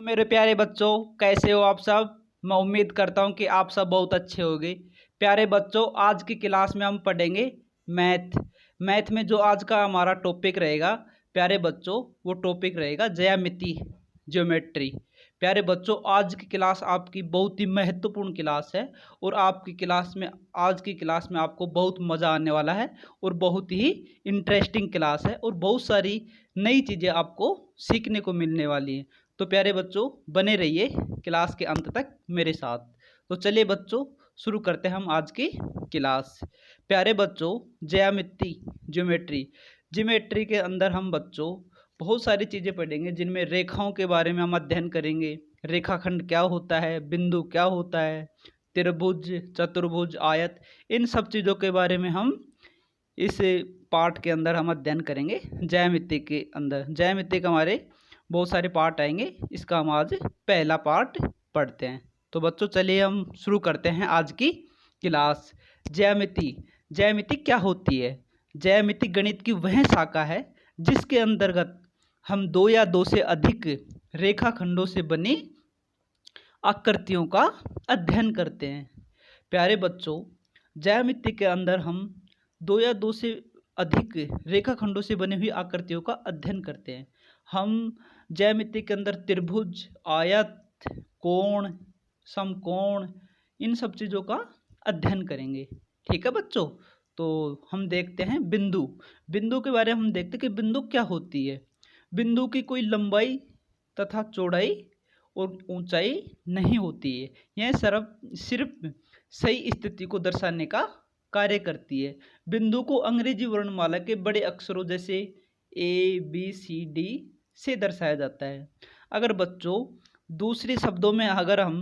मेरे प्यारे बच्चों, कैसे हो आप सब। मैं उम्मीद करता हूँ कि आप सब बहुत अच्छे होंगे। प्यारे बच्चों, आज की क्लास में हम पढ़ेंगे मैथ। मैथ में जो आज का हमारा टॉपिक रहेगा प्यारे बच्चों, वो टॉपिक रहेगा ज्यामिति, ज्योमेट्री। प्यारे बच्चों, आज की क्लास आपकी बहुत ही महत्वपूर्ण क्लास है और आपकी क्लास में आज की क्लास में आपको बहुत मज़ा आने वाला है और बहुत ही इंटरेस्टिंग क्लास है और बहुत सारी नई चीज़ें आपको सीखने को मिलने वाली हैं। तो प्यारे बच्चों, बने रहिए क्लास के अंत तक मेरे साथ। तो चलिए बच्चों, शुरू करते हैं हम आज की क्लास। प्यारे बच्चों, ज्यामिति, ज्योमेट्री ज्योमेट्री के अंदर हम बच्चों बहुत सारी चीज़ें पढ़ेंगे, जिनमें रेखाओं के बारे में हम अध्ययन करेंगे। रेखाखंड क्या होता है, बिंदु क्या होता है, त्रिभुज, चतुर्भुज, आयत, इन सब चीज़ों के बारे में हम इस पार्ट के अंदर हम अध्ययन करेंगे। ज्यामिति के अंदर ज्यामिति के हमारे बहुत सारे पार्ट आएंगे, इसका हम आज पहला पार्ट पढ़ते हैं। तो बच्चों चलिए हम शुरू करते हैं आज की क्लास। ज्यामिति ज्यामिति क्या होती है। ज्यामिति गणित की वह शाखा है जिसके अंतर्गत हम दो या दो से अधिक रेखाखंडों से बनी आकृतियों का अध्ययन करते हैं। प्यारे बच्चों, ज्यामिति के अंदर हम दो या दो से अधिक रेखाखंडों से बनी हुई आकृतियों का अध्ययन करते हैं। हम ज्यामिति के अंदर त्रिभुज, आयत, कोण, समकोण, इन सब चीज़ों का अध्ययन करेंगे। ठीक है बच्चों। तो हम देखते हैं बिंदु। बिंदु के बारे में हम देखते हैं कि बिंदु क्या होती है। बिंदु की कोई लंबाई तथा चौड़ाई और ऊंचाई नहीं होती है। यह सिर्फ सही स्थिति को दर्शाने का कार्य करती है। बिंदु को अंग्रेजी वर्णमाला के बड़े अक्षरों जैसे ABCD से दर्शाया जाता है। अगर बच्चों दूसरे शब्दों में अगर हम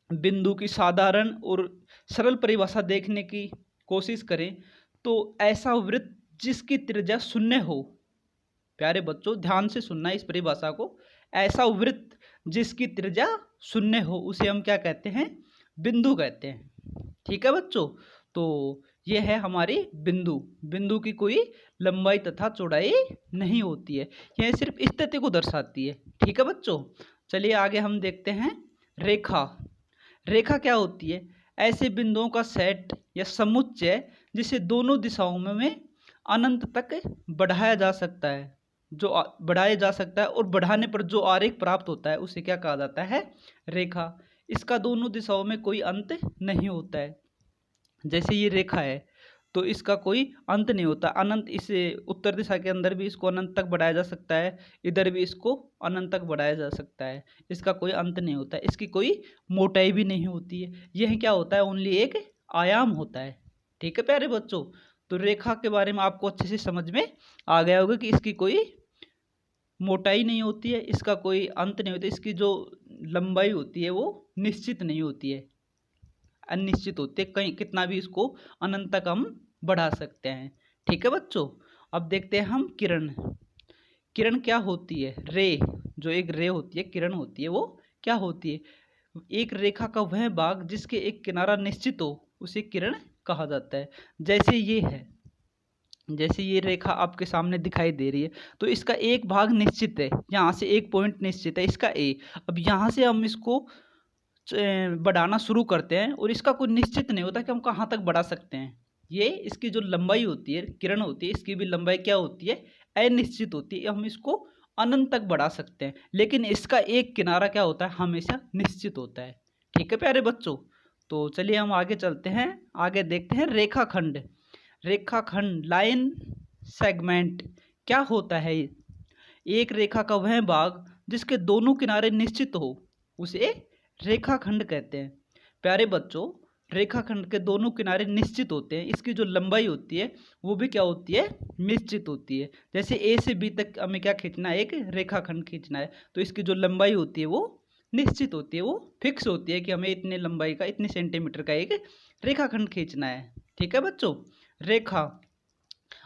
बिंदु की साधारण और सरल परिभाषा देखने की कोशिश करें तो ऐसा वृत्त जिसकी त्रिज्या शून्य हो। प्यारे बच्चों ध्यान से सुनना इस परिभाषा को। ऐसा वृत्त जिसकी त्रिज्या शून्य हो उसे हम क्या कहते हैं, बिंदु कहते हैं। ठीक है बच्चों। तो यह है हमारी बिंदु। बिंदु की कोई लंबाई तथा चौड़ाई नहीं होती है, यह सिर्फ स्थिति को दर्शाती है। ठीक है बच्चों। चलिए आगे हम देखते हैं रेखा। रेखा क्या होती है। ऐसे बिंदुओं का सेट या समुच्चय जिसे दोनों दिशाओं में अनंत तक बढ़ाया जा सकता है। जो बढ़ाया जा सकता है और बढ़ाने पर जो आरेख प्राप्त होता है उसे क्या कहा जाता है, रेखा। इसका दोनों दिशाओं में कोई अंत नहीं होता है। जैसे ये रेखा है तो इसका कोई अंत नहीं होता, अनंत। इसे उत्तर दिशा के अंदर भी इसको अनंत तक बढ़ाया जा सकता है, इधर भी इसको अनंत तक बढ़ाया जा सकता है। इसका कोई अंत नहीं होता है, इसकी कोई मोटाई भी नहीं होती है। यह क्या होता है, ओनली एक आयाम होता है। ठीक है प्यारे बच्चों। तो रेखा के बारे में आपको अच्छे से समझ में आ गया होगा कि इसकी कोई मोटाई नहीं होती है, इसका कोई अंत नहीं होता, इसकी जो लंबाई होती है वो निश्चित नहीं होती है, अनिश्चित होती है। कहीं कितना भी इसको अनंत तक हम बढ़ा सकते हैं। ठीक है बच्चों। अब देखते हैं हम किरण। किरण क्या होती है, रे। जो एक रे होती है, किरण होती है, वो क्या होती है, एक रेखा का वह भाग जिसके एक किनारा निश्चित हो उसे किरण कहा जाता है। जैसे ये है, जैसे ये रेखा आपके सामने दिखाई दे रही है तो इसका एक भाग निश्चित है, यहाँ से एक पॉइंट निश्चित है, इसका ए। अब यहाँ से हम इसको बढ़ाना शुरू करते हैं और इसका कोई निश्चित नहीं होता कि हम कहाँ तक बढ़ा सकते हैं। ये इसकी जो लंबाई होती है, किरण होती है, इसकी भी लंबाई क्या होती है, अनिश्चित होती है। हम इसको अनंत तक बढ़ा सकते हैं, लेकिन इसका एक किनारा क्या होता है, हमेशा निश्चित होता है। ठीक है प्यारे बच्चों। तो चलिए हम आगे चलते हैं, आगे देखते हैं रेखाखंड। रेखाखंड, लाइन सेगमेंट क्या होता है। एक रेखा का वह भाग जिसके दोनों किनारे निश्चित हो उसे रेखाखंड कहते हैं। प्यारे बच्चों, रेखाखंड के दोनों किनारे निश्चित होते हैं, इसकी जो लंबाई होती है वो भी क्या होती है, निश्चित होती है। जैसे A से B तक हमें क्या खींचना है, एक रेखाखंड खींचना है, तो इसकी जो लंबाई होती है वो निश्चित होती है, वो फिक्स होती है कि हमें इतने लंबाई का, इतने सेंटीमीटर का एक रेखाखंड खींचना है। ठीक है बच्चों। रेखा,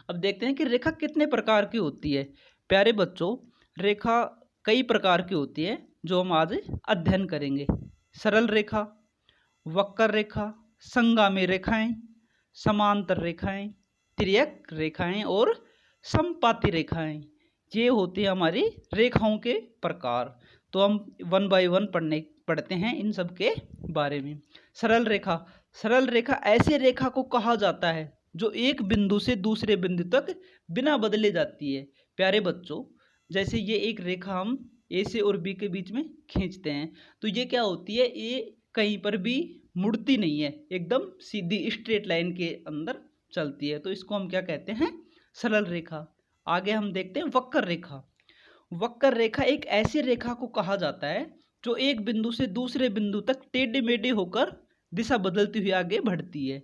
अब देखते हैं कि रेखा कितने प्रकार की होती है। प्यारे बच्चों, रेखा कई प्रकार की होती है जो हम आज अध्ययन करेंगे। सरल रेखा, वक्र रेखा, संगामी रेखाएं, समांतर रेखाएं, तिर्यक रेखाएं और समपाती रेखाएं, ये होती है हमारी रेखाओं के प्रकार। तो हम वन बाय वन पढ़ते हैं इन सब के बारे में। सरल रेखा, सरल रेखा ऐसे रेखा को कहा जाता है जो एक बिंदु से दूसरे बिंदु तक बिना बदले जाती है। प्यारे बच्चों, जैसे ये एक रेखा हम ए से और बी के बीच में खींचते हैं तो ये क्या होती है, ये कहीं पर भी मुड़ती नहीं है, एकदम सीधी स्ट्रेट लाइन के अंदर चलती है, तो इसको हम क्या कहते हैं, सरल रेखा। आगे हम देखते हैं वक्र रेखा। वक्र रेखा एक ऐसी रेखा को कहा जाता है जो एक बिंदु से दूसरे बिंदु तक टेढ़ी मेढ़ी होकर दिशा बदलती हुई आगे बढ़ती है।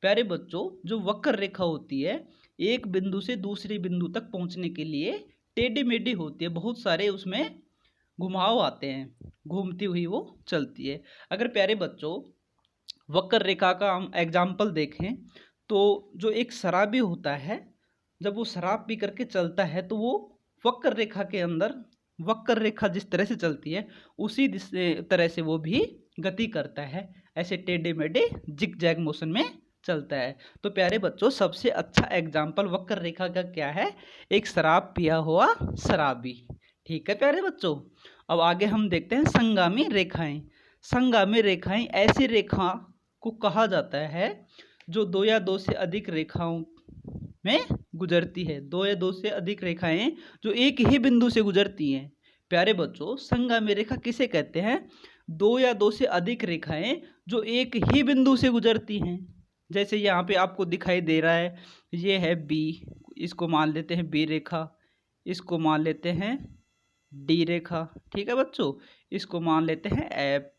प्यारे बच्चों, जो वक्र रेखा होती है एक बिंदु से दूसरे बिंदु तक पहुंचने के लिए टेढ़ी मेढ़ी होती है, बहुत सारे उसमें घुमाव आते हैं, घूमती हुई वो चलती है। अगर प्यारे बच्चों वक्र रेखा का हम एग्जाम्पल देखें तो जो एक शराबी होता है, जब वो शराब पी करके चलता है तो वो वक्र रेखा के अंदर, वक्र रेखा जिस तरह से चलती है उसी तरह से वो भी गति करता है, ऐसे टेढ़े मेढ़े जिग जैग मोशन में चलता है। तो प्यारे बच्चों सबसे अच्छा एग्जाम्पल वक्र रेखा का क्या है, एक शराब पिया हुआ शराबी। ठीक है प्यारे बच्चों, अब आगे हम देखते हैं संगामी रेखाएं। संगामी रेखाएं ऐसी रेखा को कहा जाता है जो दो या दो से अधिक रेखाओं में गुजरती है। दो या दो से अधिक रेखाएं जो एक ही बिंदु से गुजरती हैं। प्यारे बच्चों संगामी रेखा किसे कहते हैं, दो या दो से अधिक रेखाएं जो एक ही बिंदु से गुजरती हैं। जैसे यहाँ पे आपको दिखाई दे रहा है, ये है बी, इसको मान लेते हैं बी रेखा, इसको मान लेते हैं डी रेखा, ठीक है बच्चों, इसको मान लेते हैं एफ।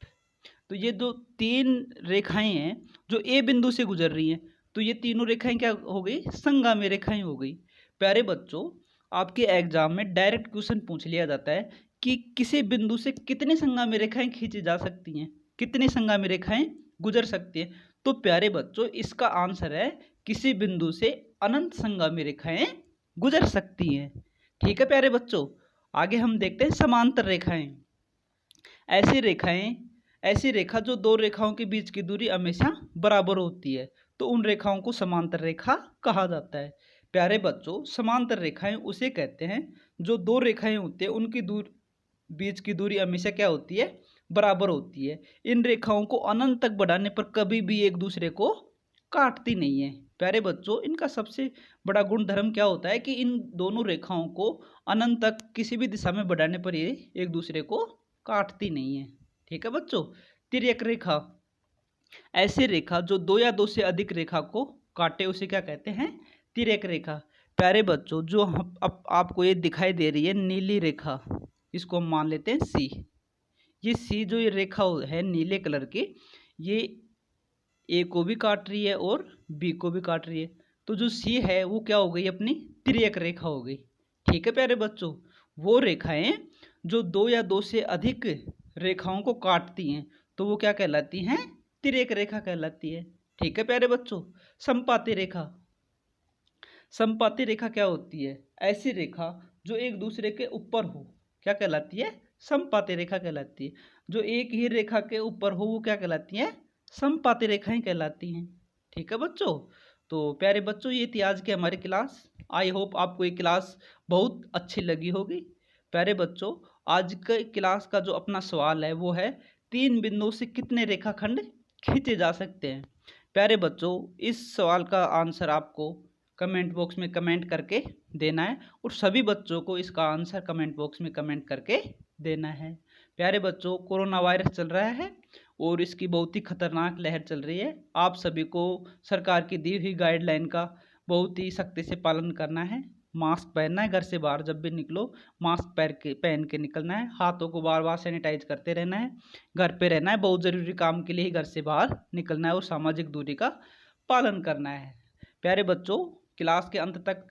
तो ये जो तीन रेखाएं हैं जो ए बिंदु से गुजर रही हैं, तो ये तीनों रेखाएं क्या हो गई, संगामी रेखाएं हो गई। प्यारे बच्चों आपके एग्जाम में डायरेक्ट क्वेश्चन पूछ लिया जाता है कि किसी बिंदु से कितनी संगामी रेखाएं खींची जा सकती हैं, कितनी संगामी रेखाएं गुजर सकती हैं। तो प्यारे बच्चों इसका आंसर है किसी बिंदु से अनंत संगामी रेखाएं गुजर सकती हैं। ठीक है प्यारे बच्चों, आगे हम देखते हैं समांतर रेखाएं। ऐसी रेखा जो दो रेखाओं के बीच की दूरी हमेशा बराबर होती है, तो उन रेखाओं को समांतर रेखा कहा जाता है। प्यारे बच्चों समांतर रेखाएं उसे कहते हैं जो दो रेखाएं होती है उनकी बीच की दूरी हमेशा क्या होती है, बराबर होती है। इन रेखाओं को अनंत तक बढ़ाने पर कभी भी एक दूसरे को काटती नहीं है। प्यारे बच्चों इनका सबसे बड़ा गुण धर्म क्या होता है कि इन दोनों रेखाओं को अनंत तक किसी भी दिशा में बढ़ाने पर ये एक दूसरे को काटती नहीं है। ठीक है बच्चों, तिर्यक रेखा, ऐसी रेखा जो दो या दो से अधिक रेखा को काटे उसे क्या कहते हैं, तिर्यक रेखा। प्यारे बच्चों जो अब आपको ये दिखाई दे रही है नीली रेखा, इसको हम मान लेते हैं सी। ये सी जो ये रेखा है नीले कलर की, ये ए को भी काट रही है और बी को भी काट रही है, तो जो सी है वो क्या हो गई, अपनी तिर्यक रेखा हो गई। ठीक है प्यारे बच्चों, वो रेखाएं जो दो या दो से अधिक रेखाओं को काटती हैं तो वो क्या कहलाती हैं, तिर्यक रेखा कहलाती है। ठीक है प्यारे बच्चों, संपाती रेखा, संपाती रेखा क्या होती है, ऐसी रेखा जो एक दूसरे के ऊपर हो, क्या कहलाती है, संपाती रेखा कहलाती है। जो एक ही रेखा के ऊपर हो वो क्या कहलाती है, संपाती रेखाएं कहलाती हैं। ठीक है बच्चों, तो प्यारे बच्चों ये थी आज की हमारी क्लास। आई होप आपको ये क्लास बहुत अच्छी लगी होगी। प्यारे बच्चों आज के क्लास का जो अपना सवाल है वो है, तीन बिंदुओं से कितने रेखाखंड खींचे जा सकते हैं। प्यारे बच्चों इस सवाल का आंसर आपको कमेंट बॉक्स में कमेंट करके देना है और सभी बच्चों को इसका आंसर कमेंट बॉक्स में कमेंट करके देना है। प्यारे बच्चों कोरोना वायरस चल रहा है और इसकी बहुत ही खतरनाक लहर चल रही है। आप सभी को सरकार की दी हुई गाइडलाइन का बहुत ही सख्ती से पालन करना है। मास्क पहनना है, घर से बाहर जब भी निकलो मास्क पहन के निकलना है, हाथों को बार बार सैनिटाइज करते रहना है, घर पे रहना है, बहुत ज़रूरी काम के लिए ही घर से बाहर निकलना है और सामाजिक दूरी का पालन करना है। प्यारे बच्चों क्लास के अंत तक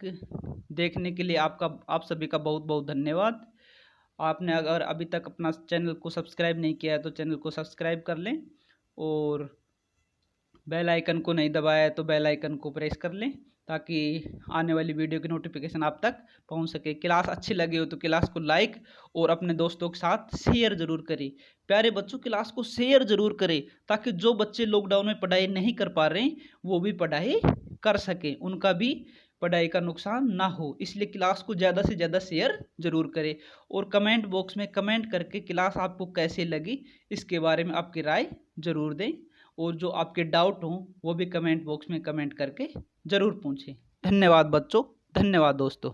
देखने के लिए आप सभी का बहुत बहुत धन्यवाद। आपने अगर अभी तक अपना चैनल को सब्सक्राइब नहीं किया है तो चैनल को सब्सक्राइब कर लें और बेल आइकन को नहीं दबाया है तो बेल आइकन को प्रेस कर लें ताकि आने वाली वीडियो की नोटिफिकेशन आप तक पहुंच सके। क्लास अच्छी लगी हो तो क्लास को लाइक और अपने दोस्तों के साथ शेयर ज़रूर करें। प्यारे बच्चों क्लास को शेयर ज़रूर करें ताकि जो बच्चे लॉकडाउन में पढ़ाई नहीं कर पा रहे हैं वो भी पढ़ाई कर सकें, उनका भी पढ़ाई का नुकसान ना हो, इसलिए क्लास को ज़्यादा से ज़्यादा शेयर ज़रूर करें। और कमेंट बॉक्स में कमेंट करके क्लास आपको कैसी लगी इसके बारे में आपकी राय ज़रूर दें। और जो आपके डाउट हों वो भी कमेंट बॉक्स में कमेंट करके ज़रूर पूछें। धन्यवाद बच्चों, धन्यवाद दोस्तों।